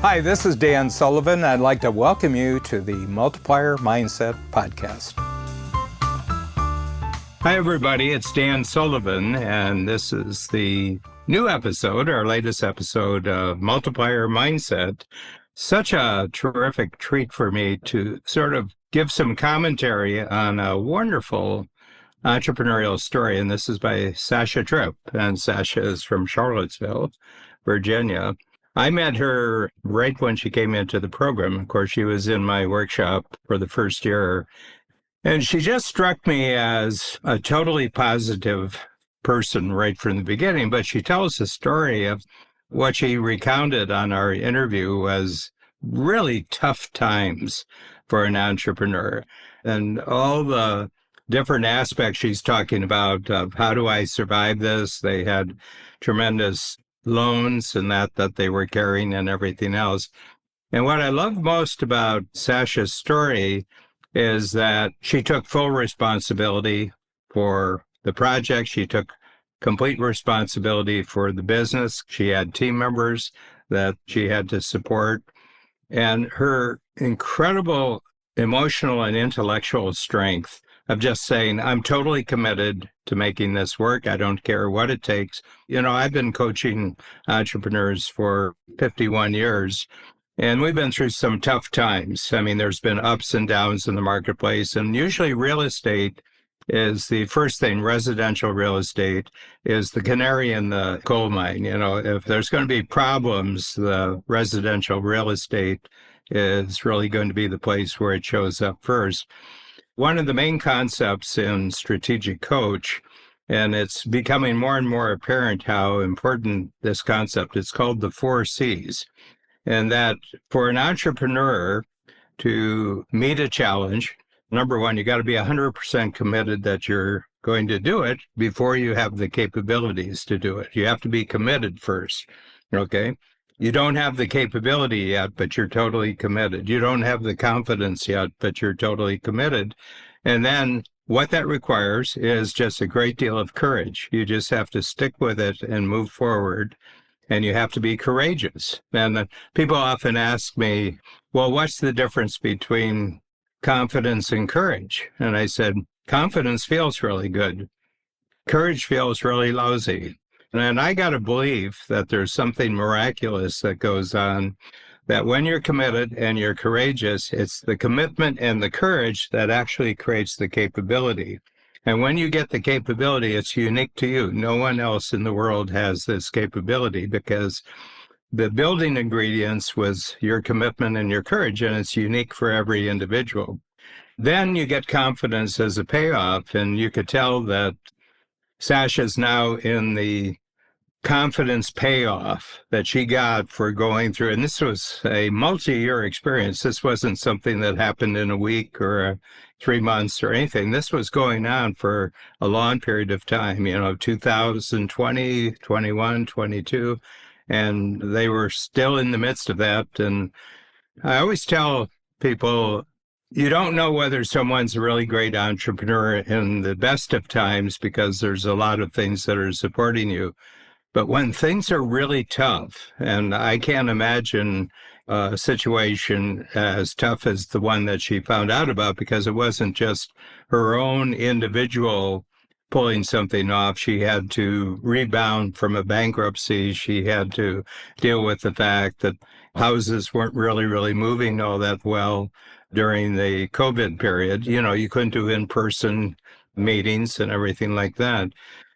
Hi, this is Dan Sullivan. I'd like to welcome you to the Multiplier Mindset Podcast. Hi, everybody. It's Dan Sullivan, and this is the new episode, our latest episode of Multiplier Mindset. Such a terrific treat for me to sort of give some commentary on a wonderful entrepreneurial story, and this is by Sasha Tripp, and Sasha is from Charlottesville, Virginia. I met her right when she came into the program. Of course, she was in my workshop for the first year, and she just struck me as a totally positive person right from the beginning. But she tells the story of what she recounted on our interview as really tough times for an entrepreneur, and all the different aspects she's talking about of how do I survive this. They had tremendous loans and that they were carrying and everything else. And what I love most about Sasha's story is that she took full responsibility for the project. She took complete responsibility for the business. She had team members that she had to support. And her incredible emotional and intellectual strength of just saying, I'm totally committed to making this work. I don't care what it takes. You know, I've been coaching entrepreneurs for 51 years, and we've been through some tough times. I mean, there's been ups and downs in the marketplace, and usually real estate is the first thing. Residential real estate is the canary in the coal mine. You know, if there's going to be problems, the residential real estate is really going to be the place where it shows up first. One of the main concepts in Strategic Coach, and it's becoming more and more apparent how important this concept is, called the 4 C's. And that for an entrepreneur to meet a challenge, number one, you got to be 100% committed that you're going to do it before you have the capabilities to do it. You have to be committed first, okay? You don't have the capability yet, but you're totally committed. You don't have the confidence yet, but you're totally committed. And then what that requires is just a great deal of courage. You just have to stick with it and move forward. And you have to be courageous. And people often ask me, well, what's the difference between confidence and courage? And I said, confidence feels really good. Courage feels really lousy. And I got to believe that there's something miraculous that goes on, that when you're committed and you're courageous, it's the commitment and the courage that actually creates the capability. And when you get the capability, it's unique to you. No one else in the world has this capability, because the building ingredients was your commitment and your courage, and it's unique for every individual. Then you get confidence as a payoff, and you could tell that Sasha's now in the confidence payoff that she got for going through. And this was a multi-year experience. This wasn't something that happened in a week or 3 months or anything. This was going on for a long period of time, 2020, 21, 22, and they were still in the midst of that. And I always tell people, you don't know whether someone's a really great entrepreneur in the best of times because there's a lot of things that are supporting you. But when things are really tough, and I can't imagine a situation as tough as the one that she found out about, because it wasn't just her own individual pulling something off. She had to rebound from a bankruptcy. She had to deal with the fact that houses weren't really moving all that well during the COVID period. You couldn't do in-person meetings and everything like that.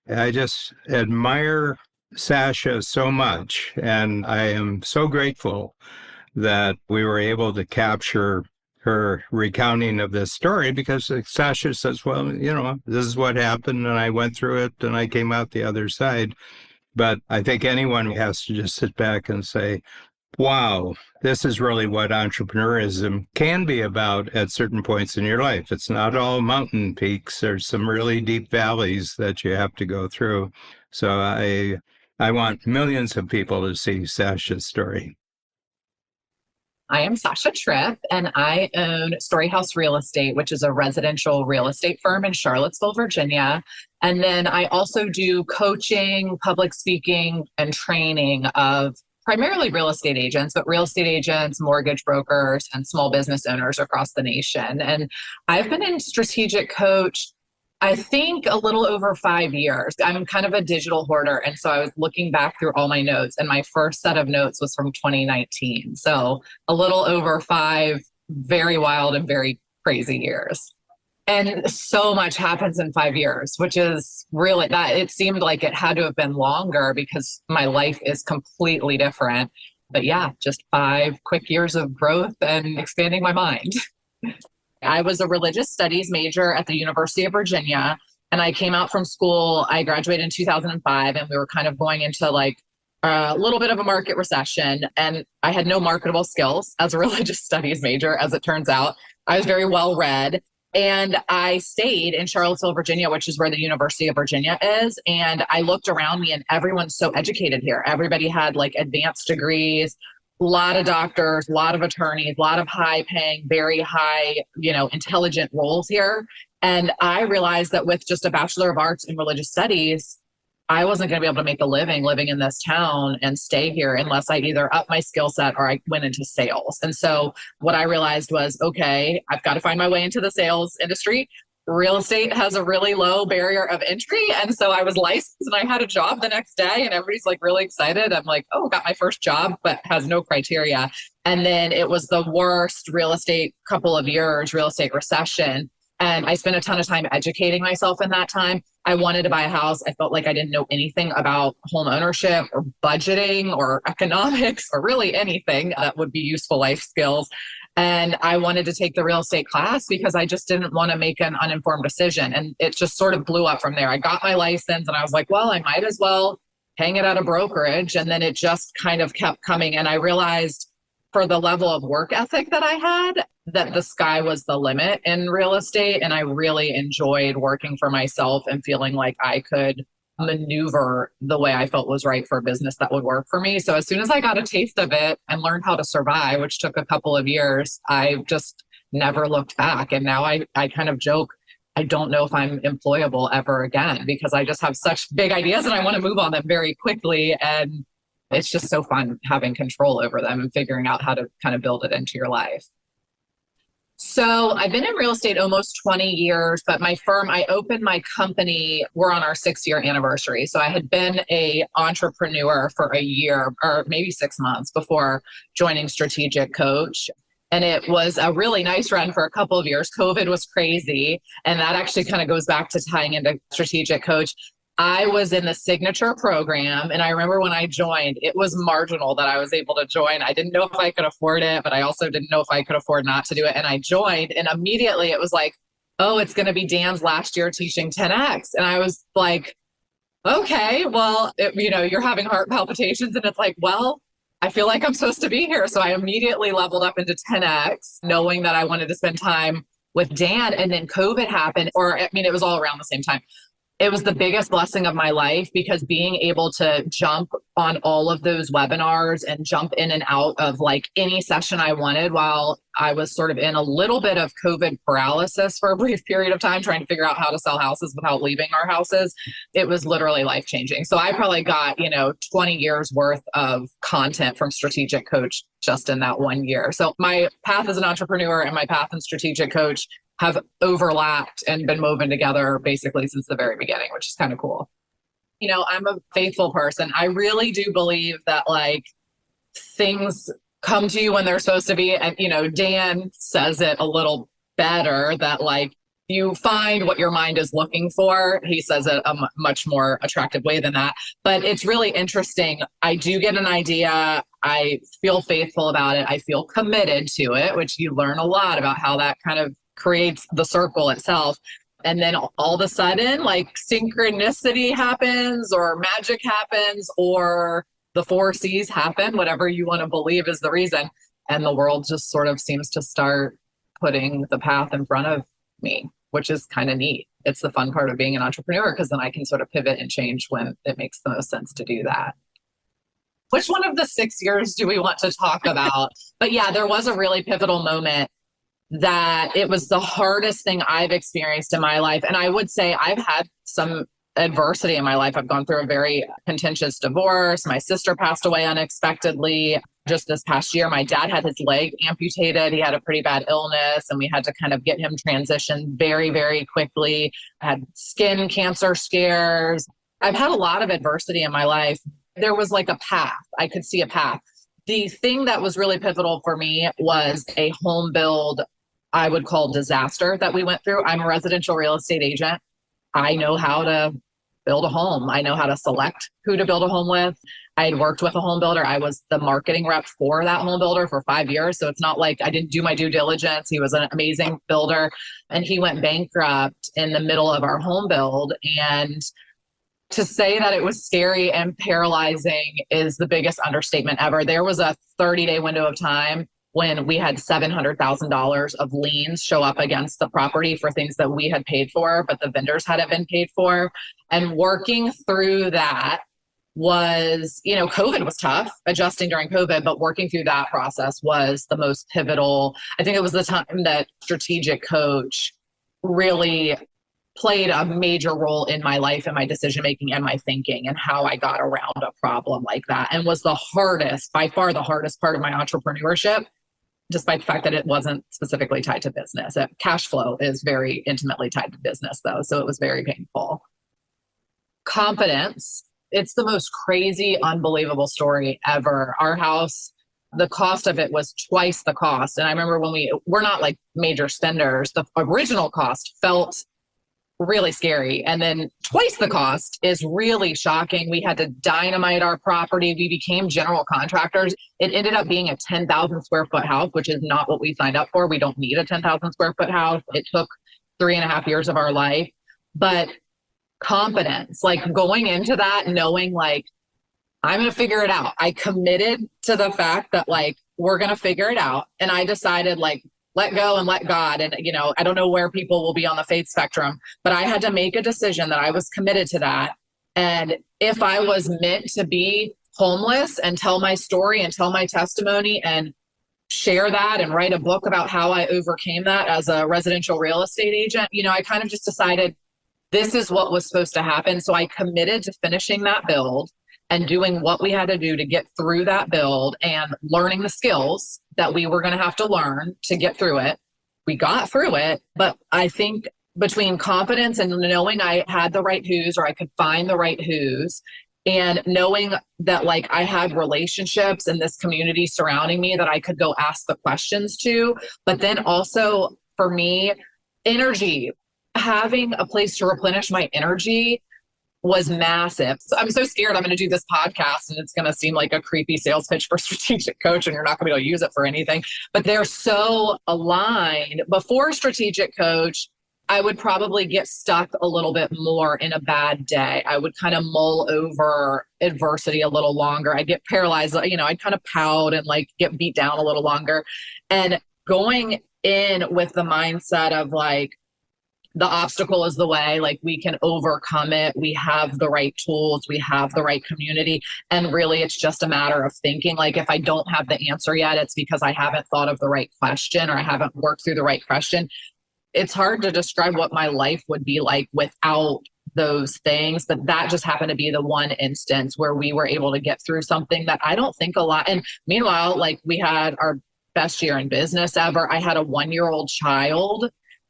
I just admire Sasha so much, and I am so grateful that we were able to capture her recounting of this story, because Sasha says, well, this is what happened, and I went through it, and I came out the other side. But I think anyone has to just sit back and say, wow, this is really what entrepreneurism can be about at certain points in your life. It's not all mountain peaks. There's some really deep valleys that you have to go through. So I want millions of people to see Sasha's story. I am Sasha Tripp, and I own Storyhouse Real Estate, which is a residential real estate firm in Charlottesville, Virginia. And then I also do coaching, public speaking, and training of primarily real estate agents, but real estate agents, mortgage brokers, and small business owners across the nation. And I've been in strategic coach, I think a little over 5 years. I'm kind of a digital hoarder. And so I was looking back through all my notes, and my first set of notes was from 2019. So a little over 5 very wild and very crazy years. And so much happens in 5 years, which is really that it seemed like it had to have been longer because my life is completely different. But yeah, just 5 quick years of growth and expanding my mind. I was a religious studies major at the University of Virginia, and I came out from school. I graduated in 2005, and we were kind of going into like a little bit of a market recession, and I had no marketable skills as a religious studies major, as it turns out. I was very well read. And I stayed in Charlottesville, Virginia, which is where the University of Virginia is. And I looked around me, and everyone's so educated here. Everybody had like advanced degrees, a lot of doctors, a lot of attorneys, a lot of high paying, very high, intelligent roles here. And I realized that with just a Bachelor of Arts in Religious Studies, I wasn't going to be able to make a living living in this town and stay here unless I either up my skill set or I went into sales. And so what I realized was, okay, I've got to find my way into the sales industry. Real estate has a really low barrier of entry. And so I was licensed and I had a job the next day, and everybody's like really excited. I'm like, oh, got my first job, but has no criteria. And then it was the worst real estate couple of years, real estate recession. And I spent a ton of time educating myself in that time. I wanted to buy a house. I felt like I didn't know anything about home ownership or budgeting or economics or really anything that would be useful life skills. And I wanted to take the real estate class because I just didn't want to make an uninformed decision. And it just sort of blew up from there. I got my license and I was like, well, I might as well hang it at a brokerage. And then it just kind of kept coming. And I realized for the level of work ethic that I had, that the sky was the limit in real estate. And I really enjoyed working for myself and feeling like I could maneuver the way I felt was right for a business that would work for me. So as soon as I got a taste of it and learned how to survive, which took a couple of years, I just never looked back. And now I kind of joke, I don't know if I'm employable ever again because I just have such big ideas and I want to move on them very quickly. And it's just so fun having control over them and figuring out how to kind of build it into your life. So I've been in real estate almost 20 years, but my firm, I opened my company, we're on our 6-year anniversary. So I had been an entrepreneur for a year or maybe 6 months before joining Strategic Coach. And it was a really nice run for a couple of years. COVID was crazy. And that actually kind of goes back to tying into Strategic Coach. I was in the signature program, and I remember when I joined, it was marginal that I was able to join. I didn't know if I could afford it, but I also didn't know if I could afford not to do it. And I joined, and immediately it was like, oh, it's going to be Dan's last year teaching 10X. And I was like, okay, well, you're having heart palpitations, and it's like, well, I feel like I'm supposed to be here. So I immediately leveled up into 10X, knowing that I wanted to spend time with Dan. And then COVID happened, it was all around the same time. It was the biggest blessing of my life because being able to jump on all of those webinars and jump in and out of like any session I wanted while I was sort of in a little bit of COVID paralysis for a brief period of time, trying to figure out how to sell houses without leaving our houses. It was literally life-changing. So I probably got, 20 years worth of content from Strategic Coach just in that 1 year. So my path as an entrepreneur and my path in Strategic Coach have overlapped and been woven together basically since the very beginning, which is kind of cool. I'm a faithful person. I really do believe that like things come to you when they're supposed to be. And, Dan says it a little better that like you find what your mind is looking for. He says it a much more attractive way than that. But it's really interesting. I do get an idea. I feel faithful about it. I feel committed to it, which you learn a lot about how that kind of creates the circle itself. And then all of a sudden, like synchronicity happens or magic happens or the 4 C's happen, whatever you want to believe is the reason. And the world just sort of seems to start putting the path in front of me, which is kind of neat. It's the fun part of being an entrepreneur because then I can sort of pivot and change when it makes the most sense to do that. Which one of the 6 years do we want to talk about? But yeah, there was a really pivotal moment that it was the hardest thing I've experienced in my life. And I would say I've had some adversity in my life. I've gone through a very contentious divorce. My sister passed away unexpectedly. Just this past year, my dad had his leg amputated. He had a pretty bad illness, and we had to kind of get him transitioned very, very quickly. I had skin cancer scares. I've had a lot of adversity in my life. There was like a path. I could see a path. The thing that was really pivotal for me was a home build, I would call disaster, that we went through. I'm a residential real estate agent. I know how to build a home. I know how to select who to build a home with. I had worked with a home builder. I was the marketing rep for that home builder for 5 years. So it's not like I didn't do my due diligence. He was an amazing builder, and he went bankrupt in the middle of our home build. And to say that it was scary and paralyzing is the biggest understatement ever. There was a 30-day window of time when we had $700,000 of liens show up against the property for things that we had paid for, but the vendors hadn't been paid for. And working through that was, COVID was tough, adjusting during COVID, but working through that process was the most pivotal. I think it was the time that strategic coach really played a major role in my life and my decision-making and my thinking and how I got around a problem like that, and was the hardest, by far the hardest part of my entrepreneurship, despite the fact that it wasn't specifically tied to business. Cash flow is very intimately tied to business though. So it was very painful. Confidence. It's the most crazy, unbelievable story ever. Our house, the cost of it was twice the cost. And I remember when we're not like major spenders, the original cost felt really scary. And then twice the cost is really shocking. We had to dynamite our property. We became general contractors. It ended up being a 10,000 square foot house, which is not what we signed up for. We don't need a 10,000 square foot house. It took 3.5 years of our life. But confidence, like going into that, knowing like, I'm going to figure it out. I committed to the fact that like, we're going to figure it out. And I decided like, let go and let God. And, I don't know where people will be on the faith spectrum, but I had to make a decision that I was committed to that. And if I was meant to be homeless and tell my story and tell my testimony and share that and write a book about how I overcame that as a residential real estate agent, I kind of just decided this is what was supposed to happen. So I committed to finishing that build and doing what we had to do to get through that build and learning the skills that we were going to have to learn to get through it. We got through it, but I think between confidence and knowing I had the right who's, or I could find the right who's, and knowing that like I had relationships in this community surrounding me that I could go ask the questions to, but then also for me, energy, having a place to replenish my energy was massive. So I'm so scared I'm going to do this podcast and it's going to seem like a creepy sales pitch for strategic coach and you're not going to be able to use it for anything, but they're so aligned. Before strategic coach, I would probably get stuck a little bit more in a bad day. I would kind of mull over adversity a little longer. I'd get paralyzed, I'd kind of pout and like get beat down a little longer. And going in with the mindset of like, the obstacle is the way, like we can overcome it. We have the right tools. We have the right community. And really, it's just a matter of thinking. Like if I don't have the answer yet, it's because I haven't thought of the right question or I haven't worked through the right question. It's hard to describe what my life would be like without those things. But that just happened to be the one instance where we were able to get through something that I don't think a lot. And meanwhile, like we had our best year in business ever. I had a 1-year-old child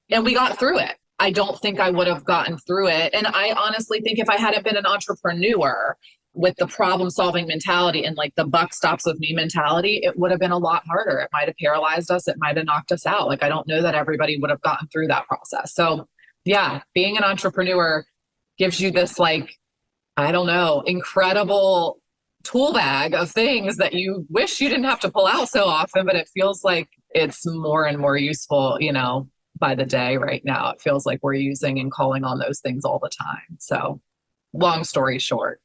and we got through it. I don't think I would have gotten through it. And I honestly think if I hadn't been an entrepreneur with the problem solving mentality and like the buck stops with me mentality, it would have been a lot harder. It might have paralyzed us. It might have knocked us out. Like, I don't know that everybody would have gotten through that process. So yeah, being an entrepreneur gives you this like, I don't know, incredible tool bag of things that you wish you didn't have to pull out so often, but it feels like it's more and more useful, by the day right now. It feels like we're using and calling on those things all the time. So long story short,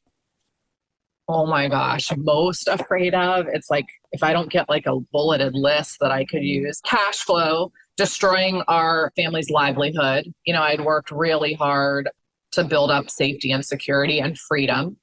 oh my gosh, most afraid of, it's like, if I don't get like a bulleted list that I could use, cash flow, destroying our family's livelihood. I'd worked really hard to build up safety and security and freedom,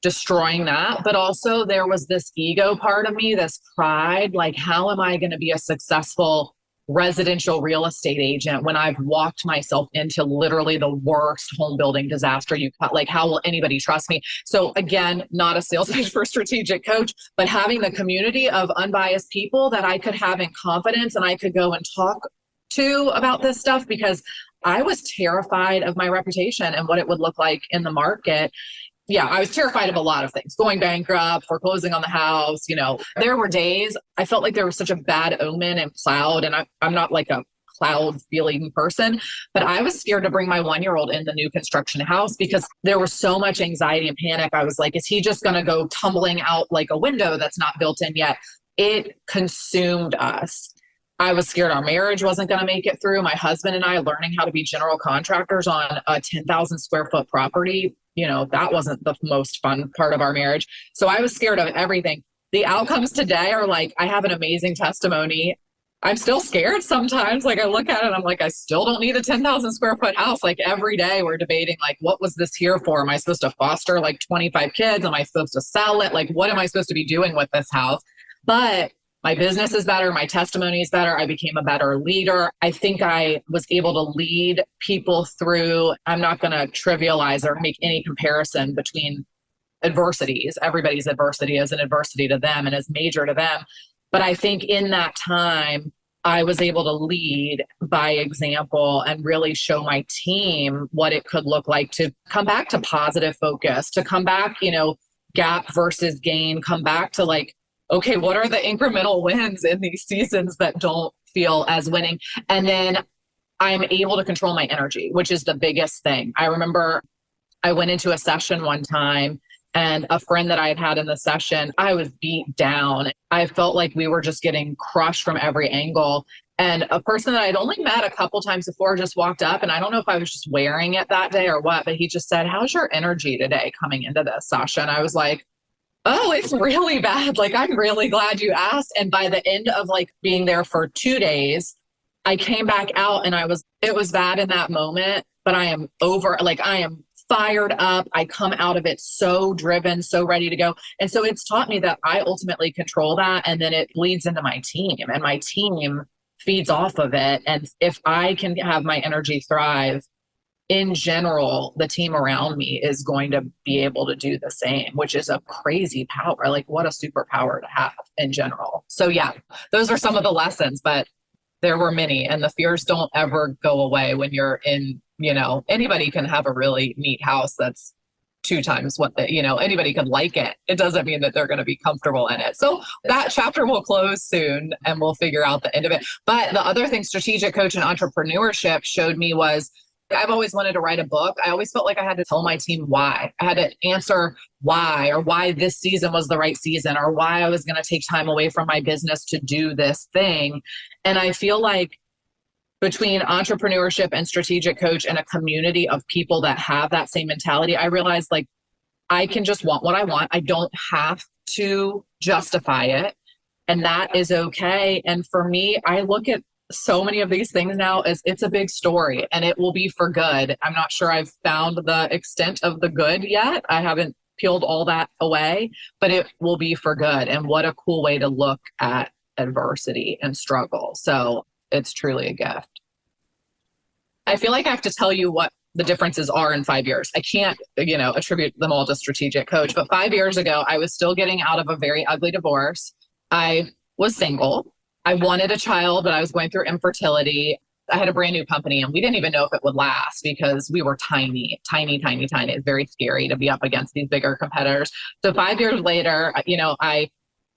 destroying that. But also there was this ego part of me, this pride, like, how am I going to be a successful residential real estate agent when I've walked myself into literally the worst home building disaster like, how will anybody trust me? So again, not a sales pitch for strategic coach, but having the community of unbiased people that I could have in confidence and I could go and talk to about this stuff, because I was terrified of my reputation and what it would look like in the market. Yeah, I was terrified of a lot of things, going bankrupt, foreclosing on the house. There were days I felt like there was such a bad omen and cloud, and I'm not like a cloud feeling person, but I was scared to bring my 1-year-old in the new construction house because there was so much anxiety and panic. I was like, is he just going to go tumbling out like a window that's not built in yet? It consumed us. I was scared our marriage wasn't going to make it through. My husband and I learning how to be general contractors on a 10,000 square foot property, that wasn't the most fun part of our marriage. So I was scared of everything. The outcomes today are like, I have an amazing testimony. I'm still scared sometimes. Like I look at it, I'm like, I still don't need a 10,000 square foot house. Like every day we're debating, like, what was this here for? Am I supposed to foster like 25 kids? Am I supposed to sell it? Like, what am I supposed to be doing with this house? But my business is better. My testimony is better. I became a better leader. I think I was able to lead people through. I'm not going to trivialize or make any comparison between adversities. Everybody's adversity is an adversity to them and is major to them. But I think in that time, I was able to lead by example and really show my team what it could look like to come back to positive focus, to come back, gap versus gain, come back to like, okay, what are the incremental wins in these seasons that don't feel as winning? And then I'm able to control my energy, which is the biggest thing. I remember I went into a session one time and a friend that I had had in the session, I was beat down. I felt like we were just getting crushed from every angle. And a person that I'd only met a couple times before just walked up, and I don't know if I was just wearing it that day or what, but he just said, "How's your energy today coming into this, Sasha?" And I was like, "Oh, it's really bad. Like, I'm really glad you asked." And by the end of like being there for 2 days, I came back out and it was bad in that moment, but I am I am fired up. I come out of it so driven, so ready to go. And so it's taught me that I ultimately control that. And then it bleeds into my team and my team feeds off of it. And if I can have my energy thrive, in general, the team around me is going to be able to do the same, which is a crazy power. Like, what a superpower to have in general. So yeah, those are some of the lessons, but there were many, and the fears don't ever go away when you're in, anybody can have a really neat house that's 2 times what anybody could like it. It doesn't mean that they're going to be comfortable in it. So that chapter will close soon and we'll figure out the end of it. But the other thing strategic coach and entrepreneurship showed me was I've always wanted to write a book. I always felt like I had to tell my team why. I had to answer why, or why this season was the right season, or why I was going to take time away from my business to do this thing. And I feel like between entrepreneurship and strategic coach and a community of people that have that same mentality, I realized like I can just want what I want. I don't have to justify it. And that is okay. And for me, I look at so many of these things now as it's a big story and it will be for good. I'm not sure I've found the extent of the good yet. I haven't peeled all that away, but it will be for good. And what a cool way to look at adversity and struggle. So it's truly a gift. I feel like I have to tell you what the differences are in 5 years. I can't, attribute them all to strategic coach, but 5 years ago, I was still getting out of a very ugly divorce. I was single. I wanted a child, but I was going through infertility. I had a brand new company and we didn't even know if it would last because we were tiny. It's very scary to be up against these bigger competitors. So 5 years later, I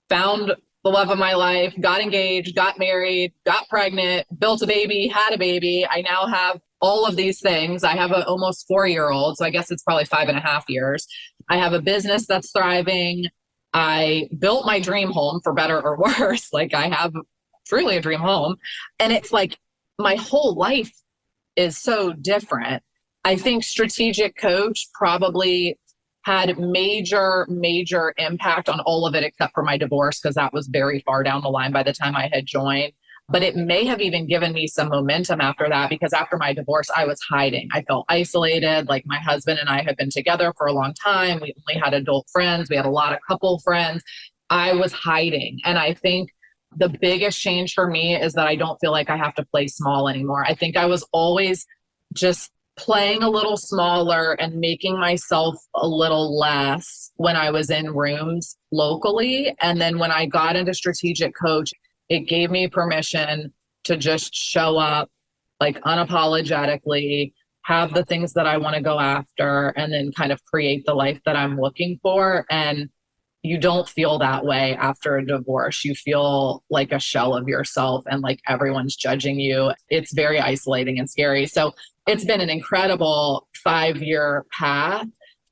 found the love of my life, got engaged, got married, got pregnant, built a baby, had a baby. I now have all of these things. I have an almost 4-year-old, so I guess it's probably 5.5 years. I have a business that's thriving. I built my dream home, for better or worse. Like, I have truly a dream home. And it's like my whole life is so different. I think strategic coach probably had major impact on all of it, except for my divorce, because that was very far down the line by the time I had joined. But it may have even given me some momentum after that, because after my divorce, I was hiding. I felt isolated. Like, my husband and I had been together for a long time. We only had adult friends. We had a lot of couple friends. I was hiding. And I think The biggest change for me is that I don't feel like I have to play small anymore. I think I was always just playing a little smaller and making myself a little less when I was in rooms locally. And then when I got into strategic coach, it gave me permission to just show up like unapologetically, have the things that I want to go after, and then kind of create the life that I'm looking for. And you don't feel that way after a divorce. You feel like a shell of yourself and like everyone's judging you. It's very isolating and scary. So it's been an incredible 5-year path.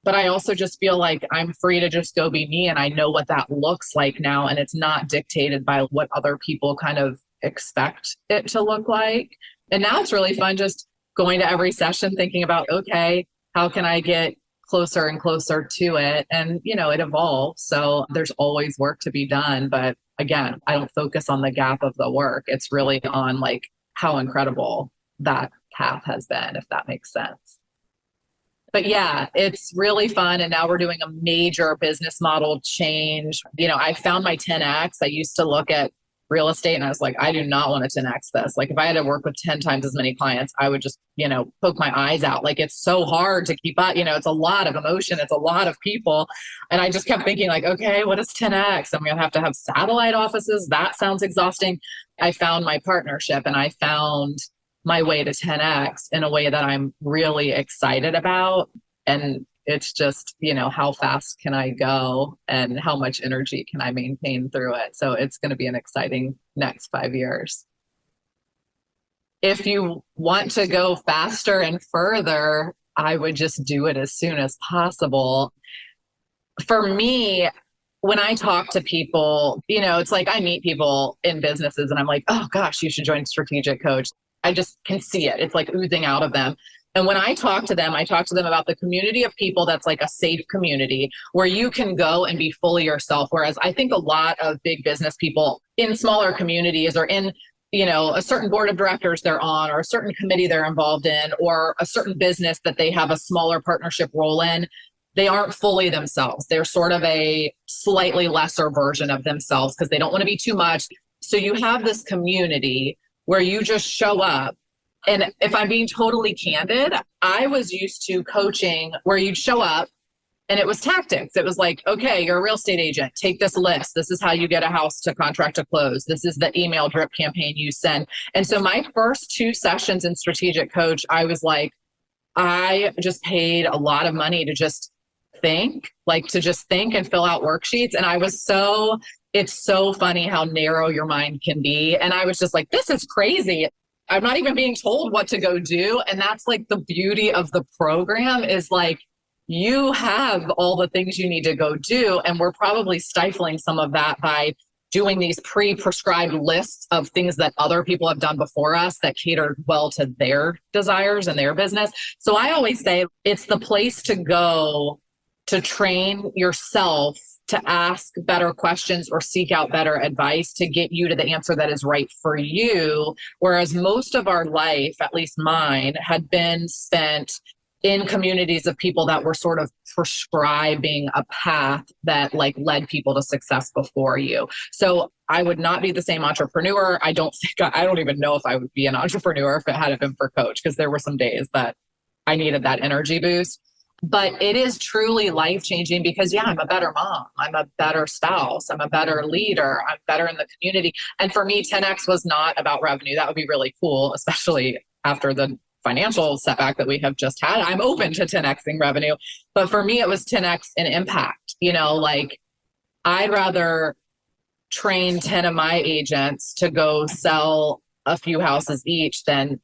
But I also just feel like I'm free to just go be me. And I know what that looks like now. And it's not dictated by what other people kind of expect it to look like. And now it's really fun just going to every session thinking about, okay, how can I get closer and closer to it? And, it evolves. So there's always work to be done. But again, I don't focus on the gap of the work. It's really on like how incredible that path has been, if that makes sense. But yeah, it's really fun. And now we're doing a major business model change. I found my 10X. I used to look at real estate and I was like, I do not want to 10X this. Like if I had to work with 10 times as many clients, I would just, poke my eyes out. Like it's so hard to keep up. It's a lot of emotion. It's a lot of people. And I just kept thinking like, okay, what is 10X? I'm going to have satellite offices. That sounds exhausting. I found my partnership and I found my way to 10X in a way that I'm really excited about. And it's just, how fast can I go and how much energy can I maintain through it? So it's going to be an exciting next 5 years. If you want to go faster and further, I would just do it as soon as possible. For me, when I talk to people, it's like I meet people in businesses and I'm like, oh gosh, you should join Strategic Coach. I just can see it. It's like oozing out of them. And when I talk to them about the community of people that's like a safe community where you can go and be fully yourself. Whereas I think a lot of big business people in smaller communities or in, a certain board of directors they're on or a certain committee they're involved in or a certain business that they have a smaller partnership role in, they aren't fully themselves. They're sort of a slightly lesser version of themselves because they don't want to be too much. So you have this community where you just show up. And if I'm being totally candid, I was used to coaching where you'd show up and it was tactics. It was like, okay, you're a real estate agent. Take this list. This is how you get a house to contract to close. This is the email drip campaign you send. And so my first 2 sessions in Strategic Coach, I was like, I just paid a lot of money to just think and fill out worksheets. And it's so funny how narrow your mind can be. And I was just like, this is crazy. I'm not even being told what to go do. And that's like the beauty of the program is like, you have all the things you need to go do. And we're probably stifling some of that by doing these pre-prescribed lists of things that other people have done before us that cater well to their desires and their business. So I always say it's the place to go to train yourself to ask better questions or seek out better advice to get you to the answer that is right for you. Whereas most of our life, at least mine, had been spent in communities of people that were sort of prescribing a path that like led people to success before you. So I would not be the same entrepreneur. I don't even know if I would be an entrepreneur if it hadn't been for Coach, because there were some days that I needed that energy boost. But it is truly life-changing because, I'm a better mom. I'm a better spouse. I'm a better leader. I'm better in the community. And for me, 10X was not about revenue. That would be really cool, especially after the financial setback that we have just had. I'm open to 10Xing revenue. But for me, it was 10X in impact. I'd rather train 10 of my agents to go sell a few houses each than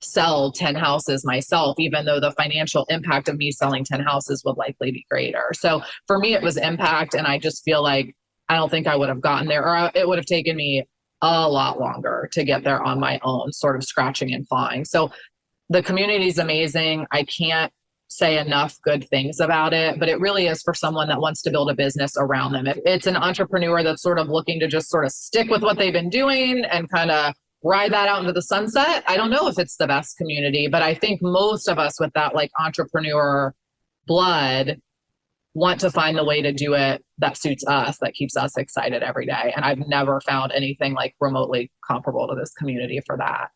sell 10 houses myself, even though the financial impact of me selling 10 houses would likely be greater. So for me, it was impact. And I just feel like I don't think I would have gotten there, or it would have taken me a lot longer to get there on my own, sort of scratching and clawing. So the community is amazing. I can't say enough good things about it, but it really is for someone that wants to build a business around them. If it's an entrepreneur that's sort of looking to just sort of stick with what they've been doing and kind of ride that out into the sunset, I don't know if it's the best community, but I think most of us with that like entrepreneur blood want to find the way to do it that suits us, that keeps us excited every day. And I've never found anything like remotely comparable to this community for that.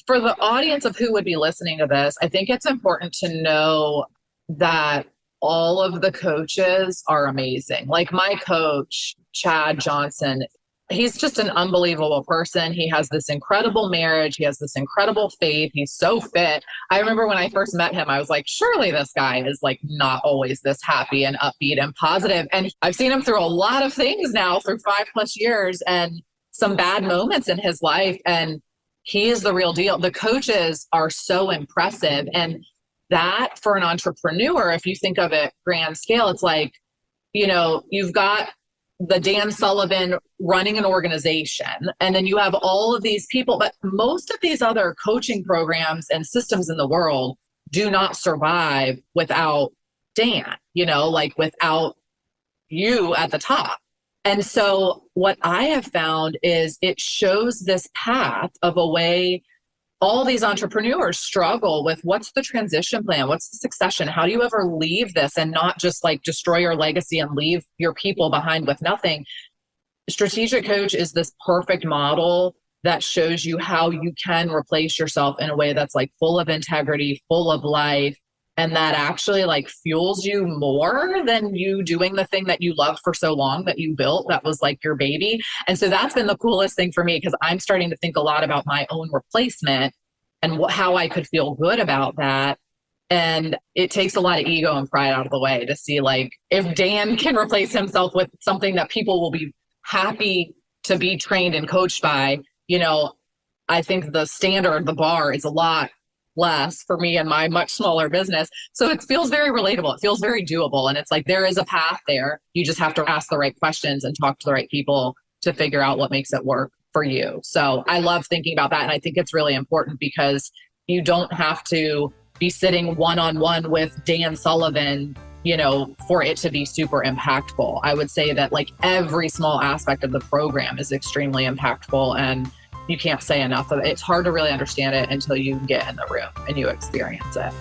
For the audience of who would be listening to this, I think it's important to know that all of the coaches are amazing. Like my coach, Chad Johnson, he's just an unbelievable person. He has this incredible marriage. He has this incredible faith. He's so fit. I remember when I first met him, I was like, surely this guy is like not always this happy and upbeat and positive. And I've seen him through a lot of things now through 5+ years and some bad moments in his life. And he is the real deal. The coaches are so impressive. And that for an entrepreneur, if you think of it grand scale, it's like, you know, you've got the Dan Sullivan running an organization, and then you have all of these people, but most of these other coaching programs and systems in the world do not survive without Dan, you know, like without you at the top. And so what I have found is it shows this path of a way all these entrepreneurs struggle with. What's the transition plan? What's the succession? How do you ever leave this and not just like destroy your legacy and leave your people behind with nothing? Strategic Coach is this perfect model that shows you how you can replace yourself in a way that's like full of integrity, full of life, and that actually like fuels you more than you doing the thing that you loved for so long, that you built, that was like your baby. And so that's been the coolest thing for me, because I'm starting to think a lot about my own replacement and how I could feel good about that. And it takes a lot of ego and pride out of the way to see like, if Dan can replace himself with something that people will be happy to be trained and coached by, you know, I think the standard, the bar is a lot less for me and my much smaller business. So it feels very relatable. It feels very doable. And it's like, there is a path there. You just have to ask the right questions and talk to the right people to figure out what makes it work for you. So I love thinking about that. And I think it's really important because you don't have to be sitting one-on-one with Dan Sullivan, you know, for it to be super impactful. I would say that like every small aspect of the program is extremely impactful, and you can't say enough of it. It's hard to really understand it until you get in the room and you experience it.